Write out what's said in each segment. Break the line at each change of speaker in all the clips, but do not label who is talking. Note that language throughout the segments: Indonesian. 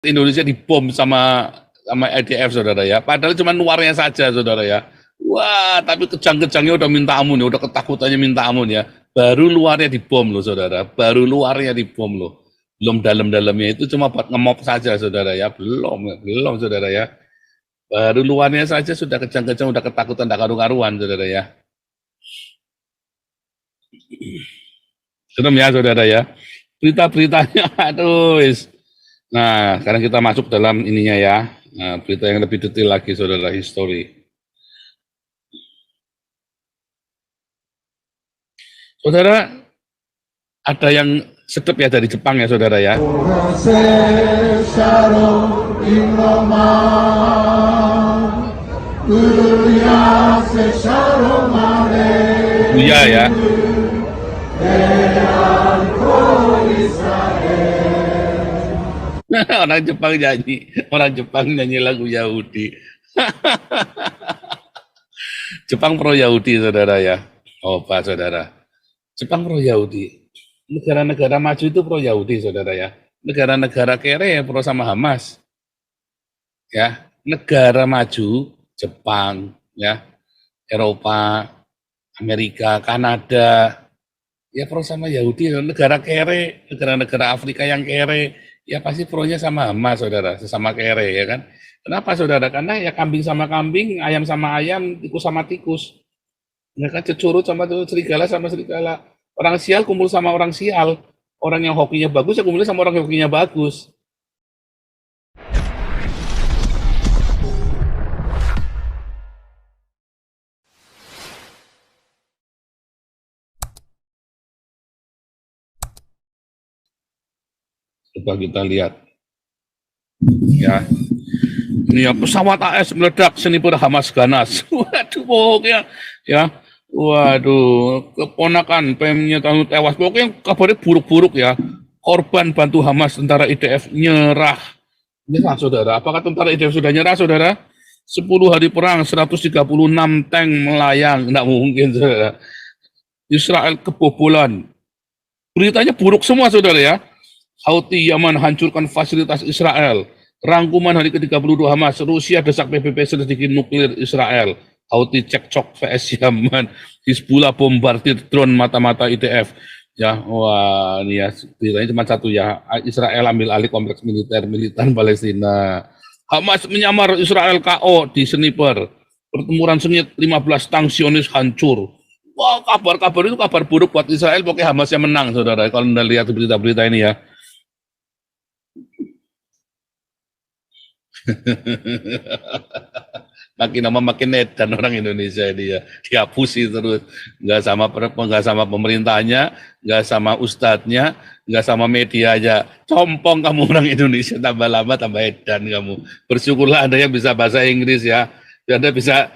Indonesia dibom sama IDF, saudara ya. Padahal cuma luarnya saja, saudara ya. Wah, tapi kejang-kejangnya udah minta ampun ya, udah ketakutannya minta ampun ya. Baru luarnya dibom loh, saudara. Baru luarnya dibom loh. Belum dalam-dalamnya itu cuma buat ngemop saja, saudara ya. Belum, saudara ya. Baru luarnya saja sudah kejang-kejang, udah ketakutan, tak karu-karuan, saudara ya. Serem ya, saudara ya. Berita-beritanya, aduh. Nah, sekarang kita masuk dalam ininya ya. Nah, berita yang lebih detail lagi, saudara, history. Saudara, ada yang sedep ya dari Jepang ya, saudara ya. Buya ya. Orang Jepang nyanyi lagu Yahudi. Jepang pro Yahudi, saudara ya. Oh, Pak, saudara. Jepang pro Yahudi. Negara-negara maju itu pro Yahudi, saudara ya. Negara-negara kere ya pro sama Hamas. Ya, negara maju, Jepang, ya, Eropa, Amerika, Kanada, ya pro sama Yahudi. Negara kere, negara-negara Afrika yang kere, ya pasti pro-nya sama Hamas, saudara, sesama kere, ya kan. Kenapa, saudara? Karena ya kambing sama kambing, ayam sama ayam, tikus sama tikus. Ya kan, cecurut sama serigala sama serigala. Orang sial kumpul sama orang sial. Orang yang hokinya bagus ya kumpul sama orang yang hokinya bagus. Coba kita lihat. Ya. Ini ya, pesawat AS meledak, sniper Hamas ganas. Waduh, pokoknya ya. Waduh, keponakan PM-nya tewas. Pokoknya kabarnya buruk-buruk ya. Korban bantu Hamas, tentara IDF nyerah. Nyerah, saudara. Apakah tentara IDF sudah nyerah, saudara? 10 hari perang, 136 tank melayang. Nggak mungkin, saudara. Israel kebobolan. Beritanya buruk semua, saudara ya. Houthi Yaman hancurkan fasilitas Israel. Rangkuman hari ke-32 Hamas, Rusia desak PBB strategi nuklir Israel. Houthi cekcok vs Yaman, Hizbullah bombardir drone mata-mata IDF. Ya, wah, ini ya beritanya cuma satu ya. Israel ambil alih kompleks militer militan Palestina. Hamas menyamar Israel KO di sniper. Pertempuran sengit 15 tang Zionis hancur. Wah, kabar-kabar itu kabar buruk buat Israel, pokoknya Hamas yang menang, saudara. Kalau Anda lihat berita-berita ini ya. Makin lama makin edan orang Indonesia ini ya, dihapusi terus, nggak sama pemerintahnya, nggak sama ustadznya, nggak sama media aja, compong kamu orang Indonesia, tambah lama tambah edan kamu. Bersyukurlah Anda yang bisa bahasa Inggris ya, Anda bisa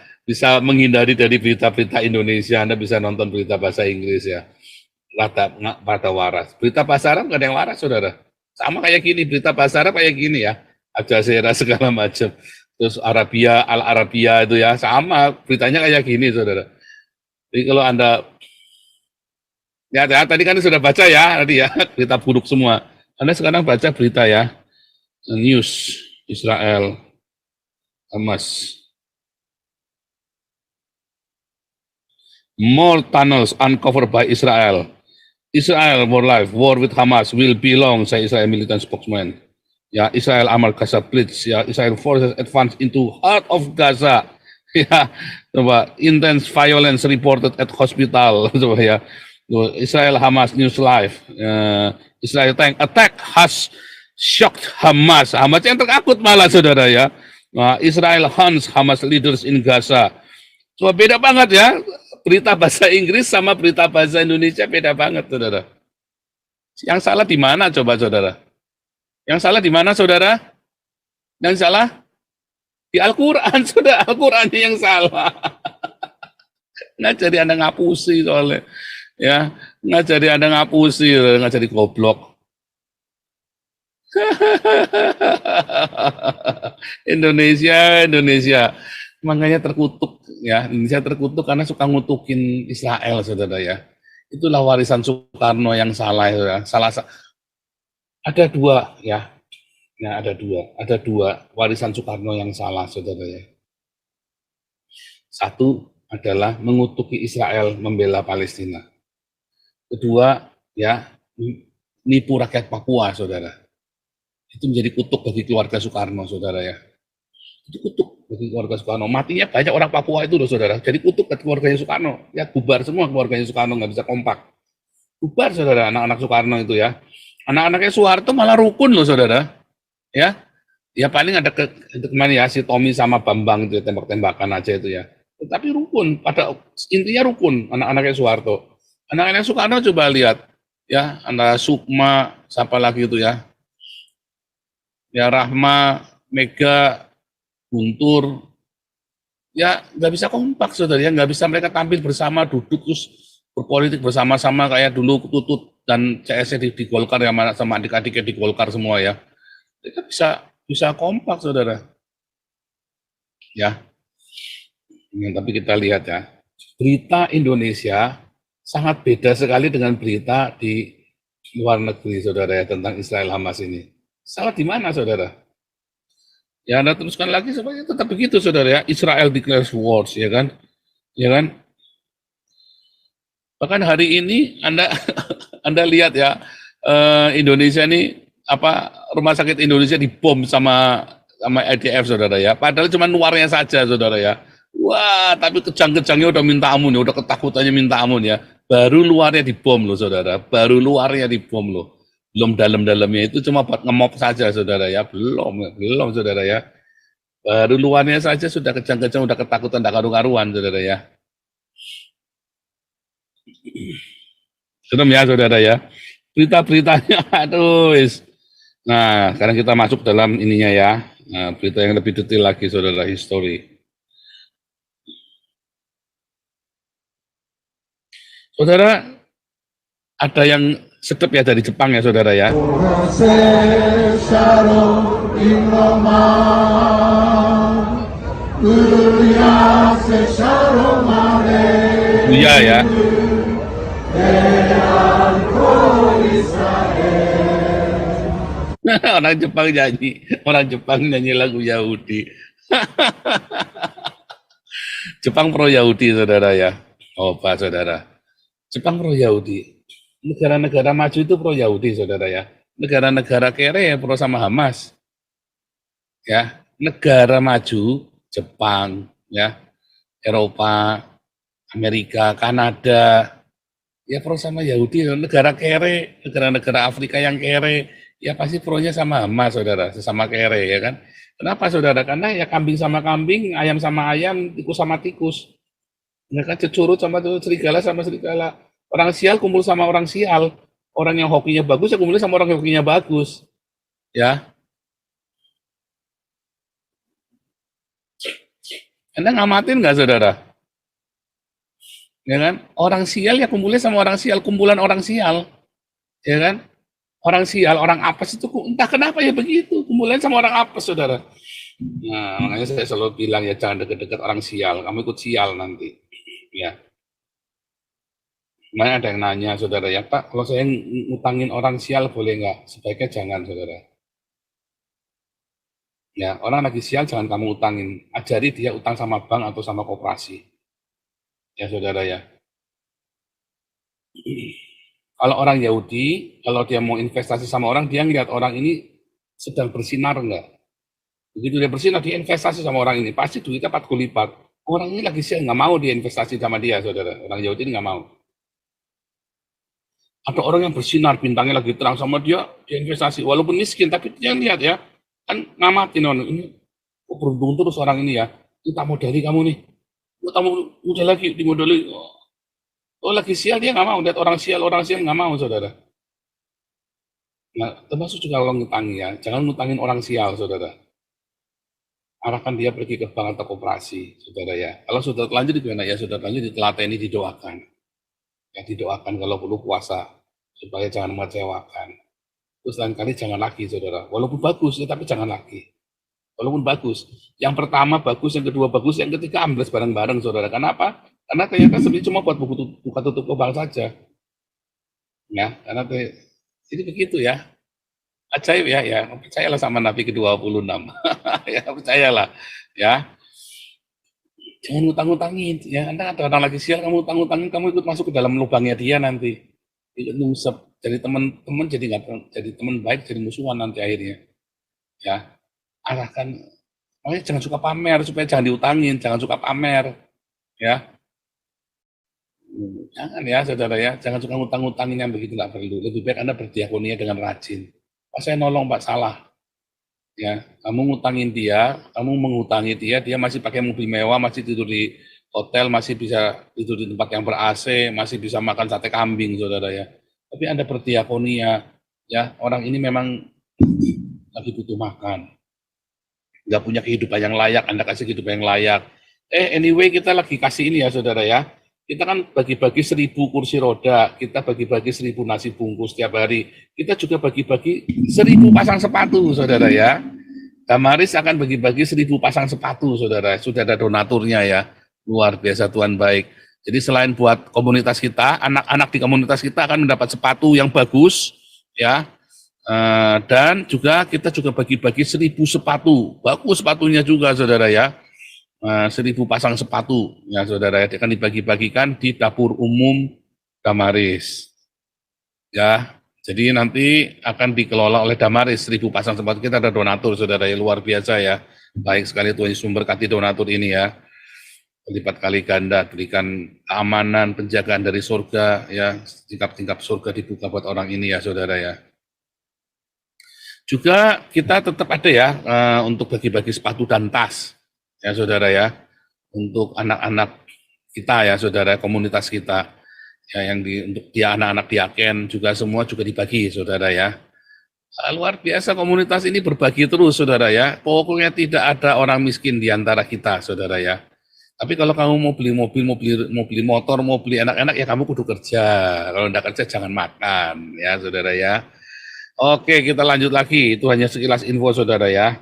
menghindari dari berita-berita Indonesia, Anda bisa nonton berita bahasa Inggris ya, rada waras. Berita bahasa Arab nggak ada yang waras, saudara. Sama kayak gini, berita bahasa Arab kayak gini ya, Al-Jazeera segala macam. Terus Al Arabia itu ya, sama beritanya kayak gini, saudara. Jadi kalau Anda, ya tadi kan sudah baca ya, tadi ya, berita buruk semua. Anda sekarang baca berita ya, news Israel, Hamas. More tunnels uncovered by Israel. Israel more life, war with Hamas will be long, say Israel militant spokesman. Ya, Israel amal Gaza blitz, ya, Israel forces advance into heart of Gaza. Ya, coba, intense violence reported at hospital, coba ya. Israel Hamas news live. Israel tank attack has shocked Hamas. Hamas yang tertakut malah, saudara ya. Israel hunts Hamas leaders in Gaza. Coba beda banget ya. Berita bahasa Inggris sama berita bahasa Indonesia beda banget, saudara. Yang salah di mana coba, saudara? Yang salah di mana, saudara? Yang salah di Al-Quran, saudara. Al-Quran yang salah. Nggak jadi Anda ngapusi soalnya. Ya, nggak jadi Anda ngapusi, nggak jadi goblok. Indonesia. Makanya terkutuk ya. Indonesia terkutuk karena suka ngutukin Israel, saudara ya. Itulah warisan Soekarno yang salah, ya. Ada dua ya. Nah, ada dua warisan Soekarno yang salah, saudara ya. Satu adalah mengutuki Israel membela Palestina. Kedua, ya, nipu rakyat Papua, saudara. Itu menjadi kutuk bagi keluarga Soekarno, saudara ya. Itu kutuk bagi keluarga Soekarno. Matinya banyak orang Papua itu loh, saudara. Jadi kutuk bagi keluarganya Soekarno. Ya, bubar semua keluarganya Soekarno, nggak bisa kompak. Bubar, saudara, anak-anak Soekarno itu ya. Anak-anaknya Soeharto malah rukun loh, saudara. Ya, ya paling ada kemana ya, si Tommy sama Bambang itu ya, tembak-tembakan aja itu ya. Tetapi rukun, pada intinya rukun anak-anaknya Soeharto. Anak-anaknya Soekarno coba lihat, ya, antara Sukma, siapa lagi itu ya Rahma, Mega, Guntur, ya nggak bisa kompak, saudara ya, nggak bisa mereka tampil bersama, duduk terus berpolitik bersama-sama kayak dulu Tutut dan CS di Golkar ya, sama adik-adiknya di Golkar semua ya. Mereka bisa kompak, saudara. Ya, tapi kita lihat ya, berita Indonesia sangat beda sekali dengan berita di luar negeri, saudara ya, tentang Israel Hamas ini. Salah di mana, saudara? Ya, Anda teruskan lagi seperti tetap begitu, saudara ya. Israel declares wars, ya kan? Ya kan? Bahkan hari ini Anda Anda lihat ya, Indonesia ini apa, rumah sakit Indonesia dibom sama IDF, saudara ya. Padahal cuma luarnya saja, saudara ya. Wah, tapi kejang-kejangnya udah minta ampun ya, udah ketakutannya minta ampun ya. Baru luarnya dibom loh, saudara. Baru luarnya dibom loh. Belum dalam-dalamnya, itu cuma buat ngemop saja, saudara ya. Belum, saudara ya. Baru luarnya saja sudah kejang-kejang, udah ketakutan, tak karu-karuan, saudara ya. Serem ya, saudara ya. Berita-beritanya, aduh. Nah, sekarang kita masuk dalam ininya ya. Nah, berita yang lebih detail lagi, saudara, history. Saudara, ada yang sedep ya dari Jepang ya, saudara ya. Iya ya. Orang Jepang nyanyi lagu Yahudi. Jepang pro Yahudi, saudara ya. Oh, Pak, saudara. Jepang pro Yahudi. Negara-negara maju itu pro Yahudi, saudara ya. Negara-negara kere ya pro sama Hamas. Ya, negara maju, Jepang, ya, Eropa, Amerika, Kanada, ya pro sama Yahudi. Negara kere, negara-negara Afrika yang kere, ya pasti pro-nya sama Hamas, saudara, sesama kere, ya kan. Kenapa, saudara? Karena ya kambing sama kambing, ayam sama ayam, tikus sama tikus. Ya kan, cecurut sama serigala sama serigala. Orang sial kumpul sama orang sial. Orang yang hokinya bagus ya kumpul sama orang yang hokinya bagus. Ya, Anda ngamatin nggak, saudara? Ya kan? Orang sial ya kumpulnya sama orang sial, kumpulan orang sial. Ya kan? Orang sial, orang apes itu entah kenapa ya begitu, kumpulan sama orang apes, saudara. Nah, makanya saya selalu bilang ya jangan deket-deket orang sial, kamu ikut sial nanti. Ya. Makanya ada yang nanya, saudara ya, Pak, kalau saya ngutangin orang sial boleh nggak? Sebaiknya jangan, saudara. Ya, orang lagi sial jangan kamu utangin. Ajari dia utang sama bank atau sama koperasi. Ya, saudara ya. Kalau orang Yahudi, kalau dia mau investasi sama orang, dia ngeliat orang ini sedang bersinar enggak. Begitu dia bersinar, dia investasi sama orang ini, pasti duitnya 4 kali lipat. Orang ini lagi sial, nggak mau dia investasi sama dia, saudara. Orang Yahudi ini nggak mau. Ada orang yang bersinar, bintangnya lagi terang sama dia investasi. Walaupun miskin, tapi dia lihat ya, kan ngamatin orang ini. Oh, beruntung terus orang ini ya. Kita modali kamu nih. Kamu udah lagi dimodali. Oh, lagi sial, dia nggak mau. Lihat orang sial nggak mau, saudara. Nah, termasuk juga kalau ngutangi ya. Jangan ngutangin orang sial, saudara. Arahkan dia pergi ke bank atau koperasi, saudara ya. Kalau sudah terlanjur gimana ya, sudah terlanjur ditelateni, didoakan. Ya, didoakan kalau perlu puasa, supaya jangan mengecewakan. Terus lain kali jangan lagi, saudara. Walaupun bagus, ya, tapi jangan lagi. Walaupun bagus. Yang pertama bagus, yang kedua bagus, yang ketiga ambles bareng-bareng, saudara. Kenapa? Karena ternyata sebenarnya cuma buat buka tutup lubang saja. Ya, karena jadi begitu ya. Ajaib ya, ya. Percayalah sama Nabi ke-26. Ya, percayalah. Ya, jangan ngutang-ngutangin. Ya, Anda ada orang lagi sial, kamu utang-utangin, kamu ikut masuk ke dalam lubangnya dia nanti. Ikut nyungsep. Jadi teman-teman jadi nggak jadi teman baik, jadi musuhan nanti akhirnya. Ya, arahkan. Makanya jangan suka pamer supaya jangan diutangin, jangan suka pamer. Ya, jangan ya saudara ya, jangan suka ngutang-ngutangin yang begitu nggak perlu. Lebih baik Anda berdiakonia dengan rajin. Pak saya nolong Pak salah. Ya, kamu ngutangin dia, kamu mengutangi dia, dia masih pakai mobil mewah, masih tidur di hotel, masih bisa tidur di tempat yang ber-AC, masih bisa makan sate kambing, saudara ya. Tapi Anda berdiakonia, ya orang ini memang lagi butuh makan, nggak punya kehidupan yang layak, Anda kasih kehidupan yang layak. Anyway kita lagi kasih ini ya saudara ya, kita kan bagi-bagi 1.000 kursi roda, kita bagi-bagi 1.000 nasi bungkus tiap hari, kita juga bagi-bagi 1.000 pasang sepatu saudara ya. Damaris akan bagi-bagi 1.000 pasang sepatu saudara, sudah ada donaturnya ya, luar biasa Tuhan baik. Jadi selain buat komunitas kita, anak-anak di komunitas kita akan mendapat sepatu yang bagus ya. Dan juga kita juga bagi-bagi 1.000 sepatu, bagus sepatunya juga saudara ya, 1.000 pasang sepatu ya saudara ya, akan dibagi-bagikan di dapur umum Damaris ya. Jadi nanti akan dikelola oleh Damaris 1.000 pasang sepatu, kita ada donatur saudara ya, luar biasa ya, baik sekali Tuhan Yesus memberkati donatur ini ya, lipat kali ganda, berikan keamanan, penjagaan dari surga ya, tingkap-tingkap surga dibuka buat orang ini ya saudara ya. Juga kita tetap ada ya untuk bagi-bagi sepatu dan tas ya saudara ya, untuk anak-anak kita ya saudara, komunitas kita ya, yang untuk dia anak-anak diaken juga semua juga dibagi saudara ya. Luar biasa komunitas ini berbagi terus saudara ya, pokoknya tidak ada orang miskin di antara kita saudara ya. Tapi kalau kamu mau beli mobil, mau beli motor, mau beli anak-anak ya kamu kudu kerja, kalau tidak kerja jangan makan ya saudara ya. Oke, kita lanjut lagi. Itu hanya sekilas info saudara ya.